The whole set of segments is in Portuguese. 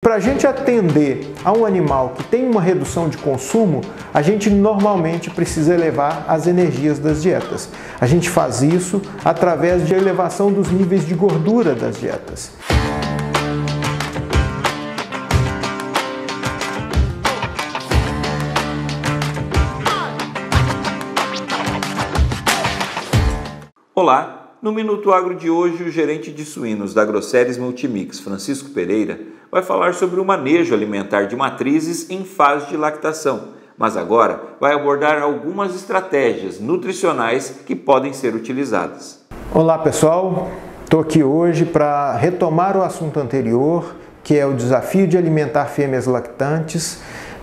Para a gente atender a um animal que tem uma redução de consumo, a gente normalmente precisa elevar as energias das dietas. A gente faz isso através de elevação dos níveis de gordura das dietas. Olá! No Minuto Agro de hoje, o gerente de suínos da Agroceres Multimix, Francisco Pereira, vai falar sobre o manejo alimentar de matrizes em fase de lactação, mas agora vai abordar algumas estratégias nutricionais que podem ser utilizadas. Olá pessoal, estou aqui hoje para retomar o assunto anterior, que é o desafio de alimentar fêmeas lactantes,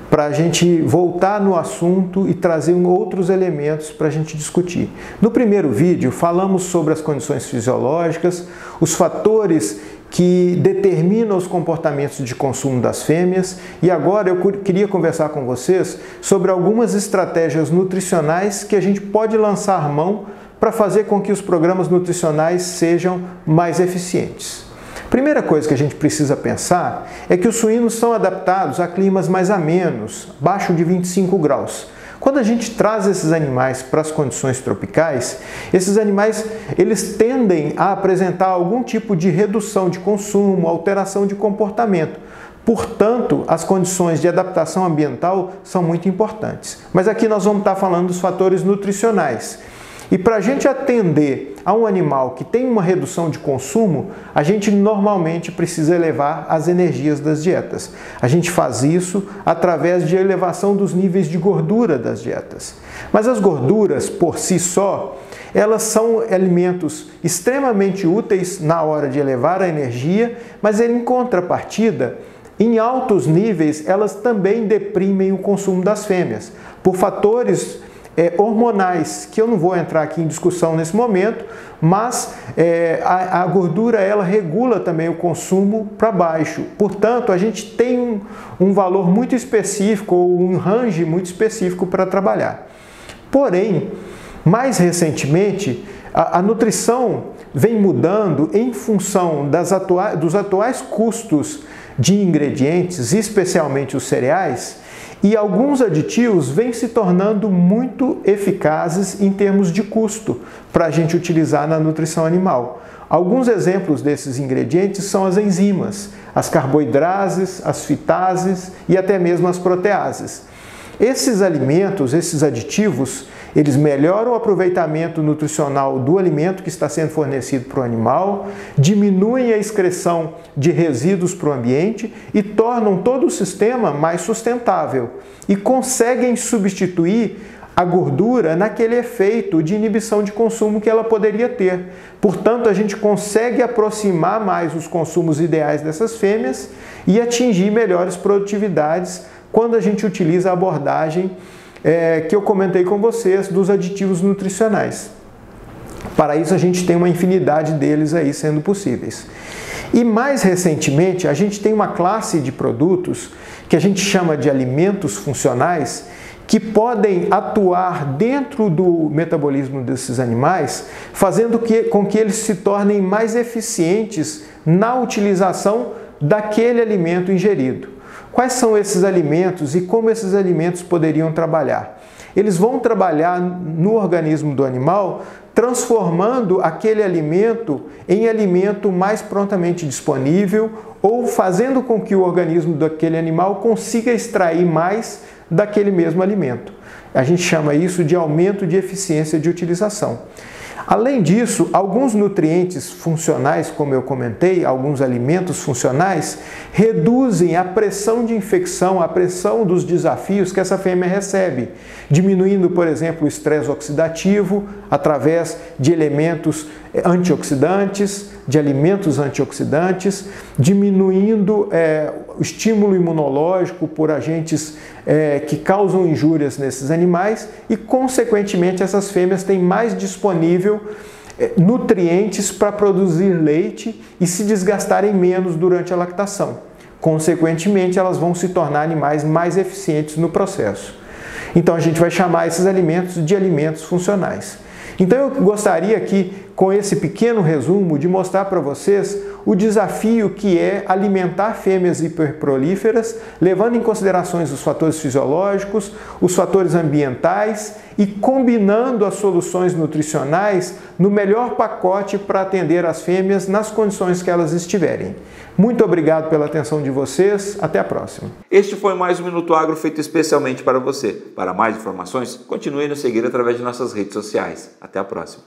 para a gente voltar no assunto e trazer outros elementos para a gente discutir. No primeiro vídeo falamos sobre as condições fisiológicas, os fatores que determinam os comportamentos de consumo das fêmeas, e agora eu queria conversar com vocês sobre algumas estratégias nutricionais que a gente pode lançar mão para fazer com que os programas nutricionais sejam mais eficientes. Primeira coisa que a gente precisa pensar é que os suínos são adaptados a climas mais amenos, abaixo de 25 graus. Quando a gente traz esses animais para as condições tropicais, esses animais eles tendem a apresentar algum tipo de redução de consumo, alteração de comportamento. Portanto, as condições de adaptação ambiental são muito importantes. Mas aqui nós vamos estar falando dos fatores nutricionais. E para a gente atender a um animal que tem uma redução de consumo, a gente normalmente precisa elevar as energias das dietas. A gente faz isso através de elevação dos níveis de gordura das dietas. Mas as gorduras, por si só, elas são alimentos extremamente úteis na hora de elevar a energia, mas em contrapartida, em altos níveis, elas também deprimem o consumo das fêmeas, por fatores hormonais, que eu não vou entrar aqui em discussão nesse momento, mas a gordura ela regula também o consumo para baixo. Portanto, a gente tem um valor muito específico, ou um range muito específico para trabalhar. Porém, mais recentemente, a nutrição vem mudando em função dos atuais custos de ingredientes, especialmente os cereais, e alguns aditivos vêm se tornando muito eficazes em termos de custo para a gente utilizar na nutrição animal. Alguns exemplos desses ingredientes são as enzimas, as carboidrases, as fitases e até mesmo as proteases. Esses alimentos, esses aditivos, eles melhoram o aproveitamento nutricional do alimento que está sendo fornecido para o animal, diminuem a excreção de resíduos para o ambiente e tornam todo o sistema mais sustentável e conseguem substituir a gordura naquele efeito de inibição de consumo que ela poderia ter. Portanto, a gente consegue aproximar mais os consumos ideais dessas fêmeas e atingir melhores produtividades quando a gente utiliza a abordagem que eu comentei com vocês dos aditivos nutricionais. Para isso a gente tem uma infinidade deles aí sendo possíveis. E mais recentemente a gente tem uma classe de produtos que a gente chama de alimentos funcionais que podem atuar dentro do metabolismo desses animais, fazendo com que eles se tornem mais eficientes na utilização daquele alimento ingerido. Quais são esses alimentos e como esses alimentos poderiam trabalhar? Eles vão trabalhar no organismo do animal, transformando aquele alimento em alimento mais prontamente disponível ou fazendo com que o organismo daquele animal consiga extrair mais daquele mesmo alimento. A gente chama isso de aumento de eficiência de utilização. Além disso, alguns nutrientes funcionais, como eu comentei, alguns alimentos funcionais, reduzem a pressão de infecção, a pressão dos desafios que essa fêmea recebe, diminuindo, por exemplo, o estresse oxidativo através de elementos antioxidantes, de alimentos antioxidantes, diminuindo o estímulo imunológico por agentes que causam injúrias nesses animais e, consequentemente, essas fêmeas têm mais disponível nutrientes para produzir leite e se desgastarem menos durante a lactação. Consequentemente, elas vão se tornar animais mais eficientes no processo. Então, a gente vai chamar esses alimentos de alimentos funcionais. Então eu gostaria aqui, com esse pequeno resumo, de mostrar para vocês o desafio que é alimentar fêmeas hiperprolíferas, levando em considerações os fatores fisiológicos, os fatores ambientais e combinando as soluções nutricionais no melhor pacote para atender as fêmeas nas condições que elas estiverem. Muito obrigado pela atenção de vocês. Até a próxima. Este foi mais um Minuto Agro feito especialmente para você. Para mais informações, continue a nos seguir através de nossas redes sociais. Até a próxima.